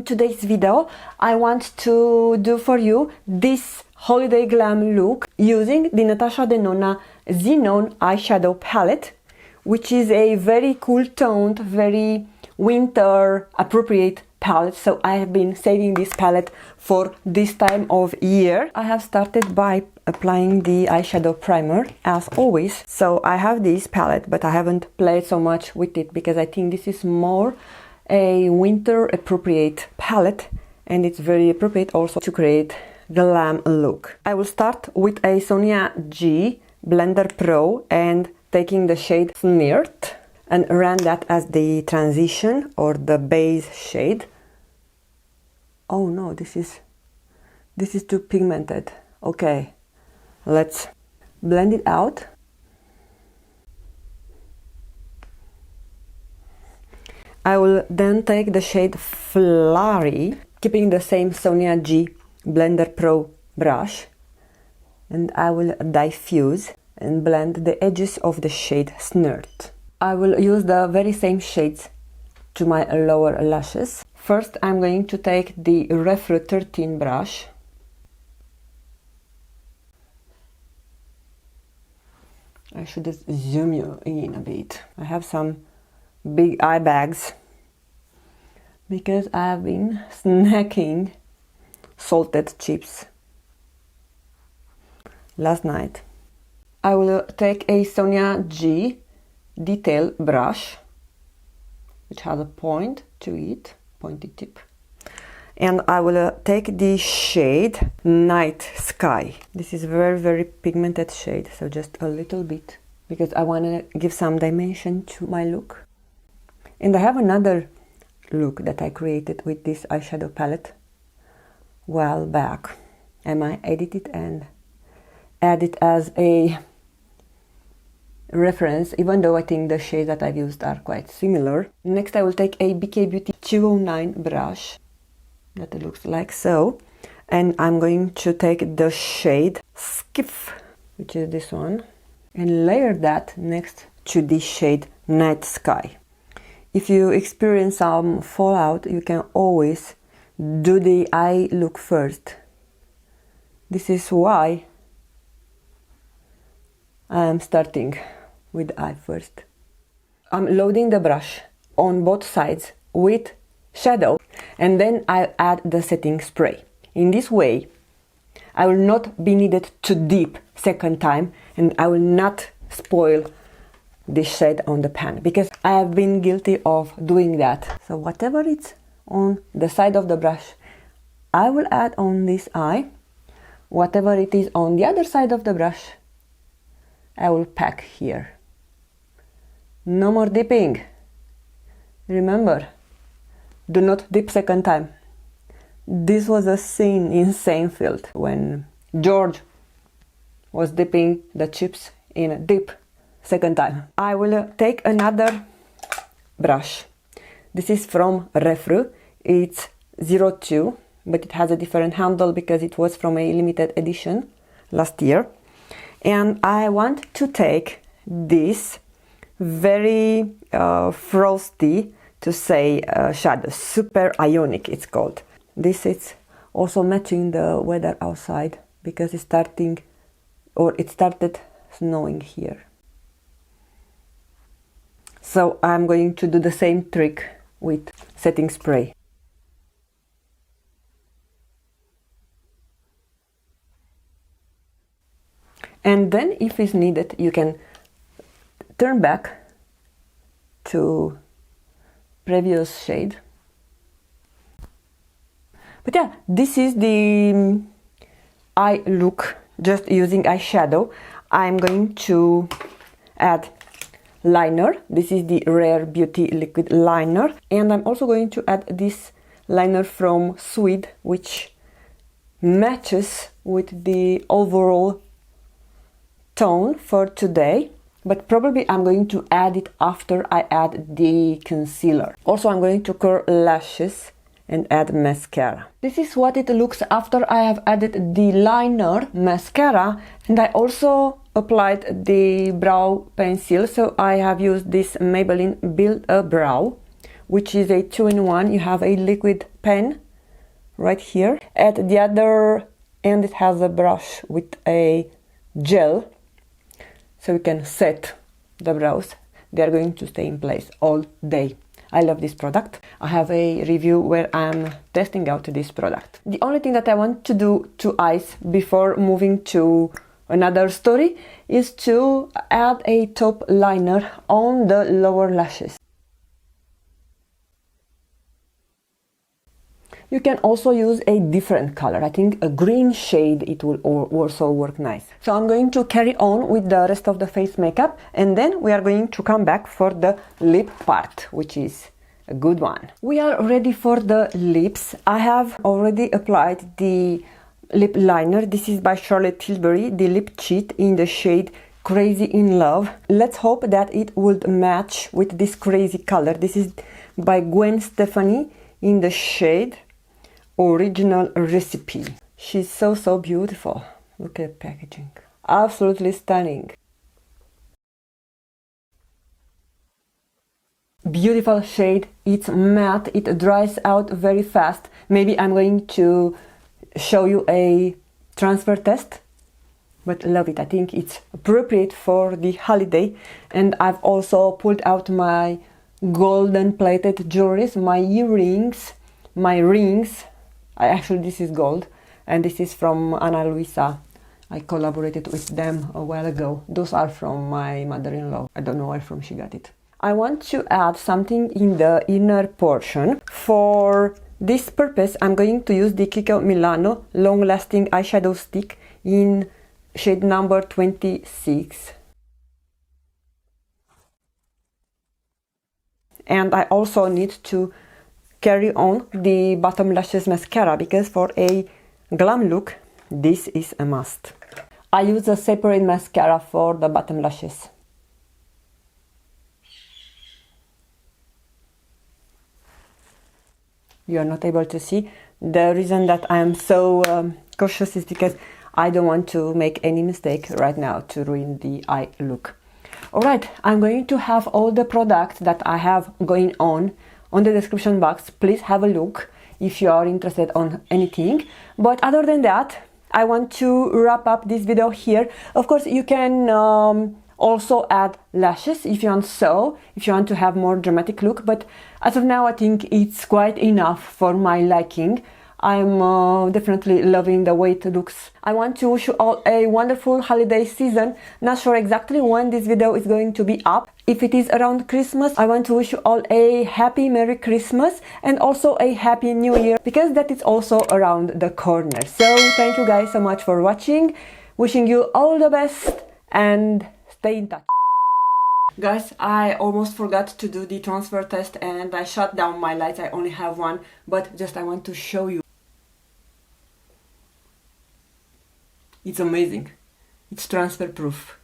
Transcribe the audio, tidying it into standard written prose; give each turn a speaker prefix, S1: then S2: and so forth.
S1: today's video I want to do for you this holiday glam look using the Natasha Denona Xenon Eyeshadow Palette, which is a very cool toned, very winter appropriate palette. So I have been saving this palette for this time of year. I have started by applying the eyeshadow primer as always. So I have this palette, but I haven't played so much with it because I think this is more a winter appropriate palette, and it's very appropriate also to create glam look. I will start with a Sonia G Blender Pro and taking the shade Flirt and run that as the transition or the base shade. Oh no, this is too pigmented. Okay, let's blend it out. I will then take the shade Flurry, keeping the same Sonia G Blender Pro brush, and I will diffuse and blend the edges of the shade Flirt. I will use the very same shades to my lower lashes. First, I'm going to take the Revlon 13 brush. I should just zoom you in a bit. I have some big eye bags because I have been snacking salted chips last night. I will take a Sonia G detail brush, which has a point to it, pointy tip, and I will take the shade Night Sky. This is very pigmented shade, so just a little bit because I want to give some dimension to my look. And I have another look that I created with this eyeshadow palette a while back, and I edited and add it as a reference, even though I think the shades that I've used are quite similar. Next, I will take a BK Beauty 209 brush that looks like so, and I'm going to take the shade Skift, which is this one, and layer that next to the shade Night Sky. If you experience some fallout, you can always do the eye look first. This is why I am starting with the eye first. I'm loading the brush on both sides with shadow, and then I'll add the setting spray. In this way, I will not be needed to dip second time, and I will not spoil the shade on the pan, because I have been guilty of doing that. So whatever it's on the side of the brush, I will add on this eye. Whatever it is on the other side of the brush, I will pack here. No more dipping. Remember, do not dip second time. This was a scene in Seinfeld when George was dipping the chips in a dip second time. I will take another brush. This is from Revlon. It's 02, but it has a different handle because it was from a limited edition last year. And I want to take this very frosty, to say, shadow, super ionic it's called. This is also matching the weather outside because it started snowing here. So I'm going to do the same trick with setting spray. And then if it's needed, you can turn back to previous shade. But yeah, this is the eye look just using eyeshadow. I'm going to add liner. This is the Rare Beauty liquid liner, and I'm also going to add this liner from Sweet, which matches with the overall tone for today, but probably I'm going to add it after I add the concealer. Also, I'm going to curl lashes and add mascara. This is what it looks after I have added the liner, mascara, and I also applied the brow pencil. So I have used this Maybelline Build-a-Brow which is a 2-in-1. You have a liquid pen right here. At the other end it has a brush with a gel, so you can set the brows. They are going to stay in place all day. I love this product. I have a review where I'm testing out this product. The only thing that I want to do to eyes before moving to another story is to add a top liner on the lower lashes. You can also use a different color. I think a green shade, it will also work nice. So I'm going to carry on with the rest of the face makeup, and then we are going to come back for the lip part, which is a good one. We are ready for the lips. I have already applied the lip liner. This is by Charlotte Tilbury, the lip cheat in the shade Crazy in Love. Let's hope that it would match with this crazy color. This is by Gwen Stefani in the shade Original Recipe. She's so beautiful. Look at the packaging. Absolutely stunning. Beautiful shade. It's matte. It dries out very fast. Maybe I'm going to show you a transfer test, but love it. I think it's appropriate for the holiday. And I've also pulled out my golden plated jewelries, my earrings, my rings. Actually, this is gold, and this is from Ana Luisa. I collaborated with them a while ago. Those are from my mother-in-law. I don't know where from she got it. I want to add something in the inner portion. For this purpose, I'm going to use the Kiko Milano long-lasting eyeshadow stick in shade number 26. And I also need to carry on the bottom lashes mascara, because for a glam look, this is a must. I use a separate mascara for the bottom lashes. You are not able to see. The reason that I am so cautious is because I don't want to make any mistake right now to ruin the eye look. Alright, I'm going to have all the products that I have going on the description box. Please have a look if you are interested on anything. But other than that, I want to wrap up this video here. Of course, you can also add lashes if you want if you want to have more dramatic look, but as of now I think it's quite enough for my liking. I'm definitely loving the way it looks. I want to wish you all a wonderful holiday season. Not sure exactly when this video is going to be up. If it is around Christmas, I want to wish you all a happy Merry Christmas and also a Happy New Year, because that is also around the corner. So thank you guys so much for watching. Wishing you all the best and stay in touch. Guys, I almost forgot to do the transfer test and I shut down my lights. I only have one, but just I want to show you. It's amazing. It's transfer proof.